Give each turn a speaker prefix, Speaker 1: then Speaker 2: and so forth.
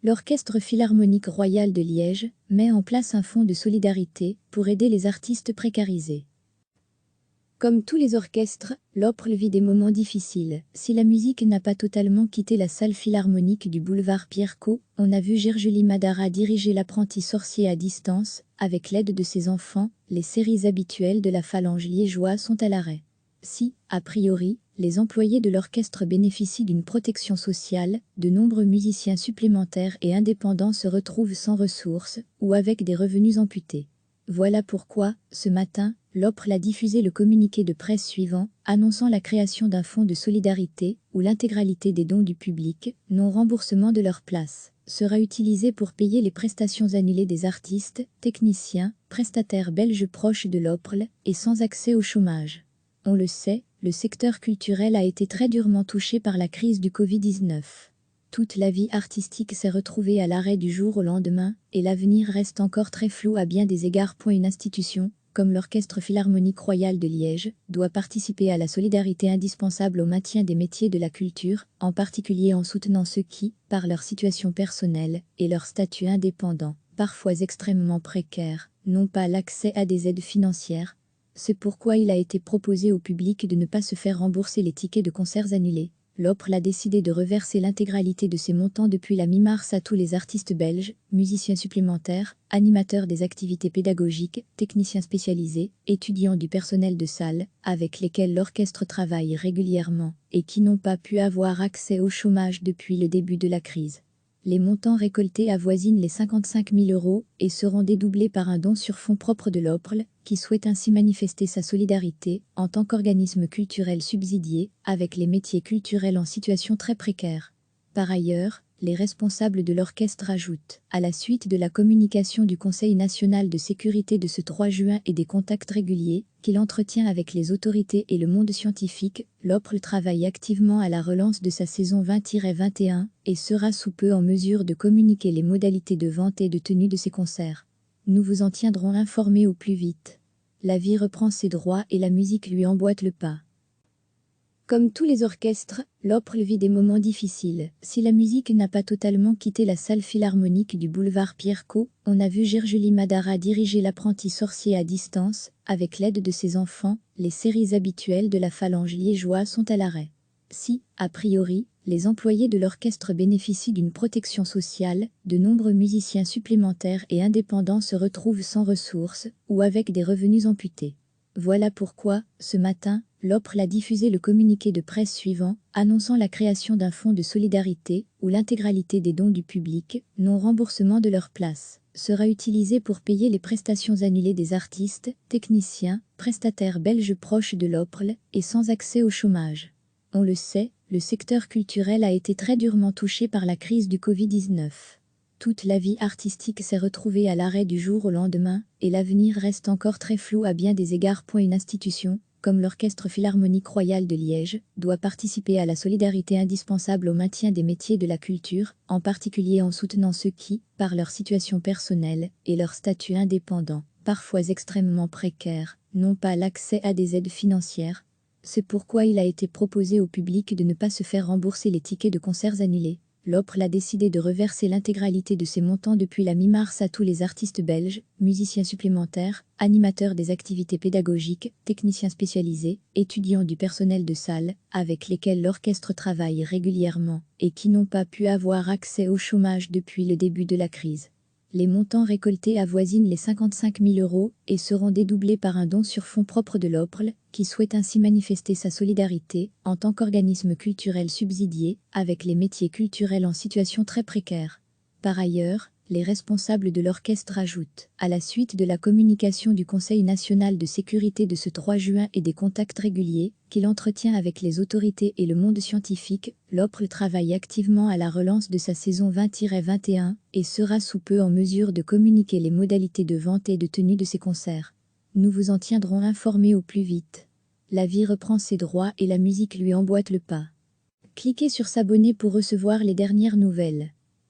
Speaker 1: L'Orchestre Philharmonique Royal de Liège met en place un fonds de solidarité pour aider les artistes précarisés. Comme tous les orchestres, l'Opéra vit des moments difficiles. Si la musique n'a pas totalement quitté la salle philharmonique du boulevard Pierre-Cot, on a vu Gergely Madara diriger l'apprenti sorcier à distance. Avec l'aide de ses enfants, les séries habituelles de la phalange liégeoise sont à l'arrêt. Si, a priori, les employés de l'orchestre bénéficient d'une protection sociale, de nombreux musiciens supplémentaires et indépendants se retrouvent sans ressources ou avec des revenus amputés. Voilà pourquoi, ce matin, l'Opéra a diffusé le communiqué de presse suivant, annonçant la création d'un fonds de solidarité où l'intégralité des dons du public, non remboursement de leur place, sera utilisée pour payer les prestations annulées des artistes, techniciens, prestataires belges proches de l'Opéra et sans accès au chômage. On le sait, le secteur culturel a été très durement touché par la crise du Covid-19. Toute la vie artistique s'est retrouvée à l'arrêt du jour au lendemain, et l'avenir reste encore très flou à bien des égards. Une institution, comme l'Orchestre Philharmonique Royal de Liège, doit participer à la solidarité indispensable au maintien des métiers de la culture, en particulier en soutenant ceux qui, par leur situation personnelle et leur statut indépendant, parfois extrêmement précaire, n'ont pas l'accès à des aides financières. C'est pourquoi il a été proposé au public de ne pas se faire rembourser les tickets de concerts annulés. L'Opéra a décidé de reverser l'intégralité de ces montants depuis la mi-mars à tous les artistes belges, musiciens supplémentaires, animateurs des activités pédagogiques, techniciens spécialisés, étudiants du personnel de salle, avec lesquels l'orchestre travaille régulièrement, et qui n'ont pas pu avoir accès au chômage depuis le début de la crise. Les montants récoltés avoisinent les 55 000 € et seront dédoublés par un don sur fonds propres de l'Opéra, qui souhaite ainsi manifester sa solidarité, en tant qu'organisme culturel subsidié, avec les métiers culturels en situation très précaire. Par ailleurs, les responsables de l'orchestre ajoutent, à la suite de la communication du Conseil national de sécurité de ce 3 juin et des contacts réguliers qu'il entretient avec les autorités et le monde scientifique, l'Opéra travaille activement à la relance de sa saison 20-21 et sera sous peu en mesure de communiquer les modalités de vente et de tenue de ses concerts. Nous vous en tiendrons informés au plus vite. La vie reprend ses droits et la musique lui emboîte le pas. Comme tous les orchestres, l'Opéra vit des moments difficiles. Si la musique n'a pas totalement quitté la salle philharmonique du boulevard Pierre-Cot, on a vu Gergely Madara diriger l'apprenti sorcier à distance. Avec l'aide de ses enfants, les séries habituelles de la phalange liégeoise sont à l'arrêt. Si, a priori, les employés de l'orchestre bénéficient d'une protection sociale, de nombreux musiciens supplémentaires et indépendants se retrouvent sans ressources ou avec des revenus amputés. Voilà pourquoi, ce matin, l'Opéra a diffusé le communiqué de presse suivant, annonçant la création d'un fonds de solidarité où l'intégralité des dons du public, non remboursement de leur place, sera utilisée pour payer les prestations annulées des artistes, techniciens, prestataires belges proches de l'Opéra et sans accès au chômage. On le sait, le secteur culturel a été très durement touché par la crise du Covid-19. Toute la vie artistique s'est retrouvée à l'arrêt du jour au lendemain, et l'avenir reste encore très flou à bien des égards. Une institution, comme l'Orchestre Philharmonique Royal de Liège, doit participer à la solidarité indispensable au maintien des métiers de la culture, en particulier en soutenant ceux qui, par leur situation personnelle et leur statut indépendant, parfois extrêmement précaire, n'ont pas l'accès à des aides financières. C'est pourquoi il a été proposé au public de ne pas se faire rembourser les tickets de concerts annulés. L'Opéra a décidé de reverser l'intégralité de ces montants depuis la mi-mars à tous les artistes belges, musiciens supplémentaires, animateurs des activités pédagogiques, techniciens spécialisés, étudiants du personnel de salle, avec lesquels l'orchestre travaille régulièrement et qui n'ont pas pu avoir accès au chômage depuis le début de la crise. Les montants récoltés avoisinent les 55 000 € et seront dédoublés par un don sur fonds propres de l'Opéra, qui souhaite ainsi manifester sa solidarité, en tant qu'organisme culturel subsidié, avec les métiers culturels en situation très précaire. Par ailleurs, les responsables de l'orchestre ajoutent, à la suite de la communication du Conseil national de sécurité de ce 3 juin et des contacts réguliers qu'il entretient avec les autorités et le monde scientifique, l'Opéra travaille activement à la relance de sa saison 20-21 et sera sous peu en mesure de communiquer les modalités de vente et de tenue de ses concerts. Nous vous en tiendrons informés au plus vite. La vie reprend ses droits et la musique lui emboîte le pas. Cliquez sur s'abonner pour recevoir les dernières nouvelles.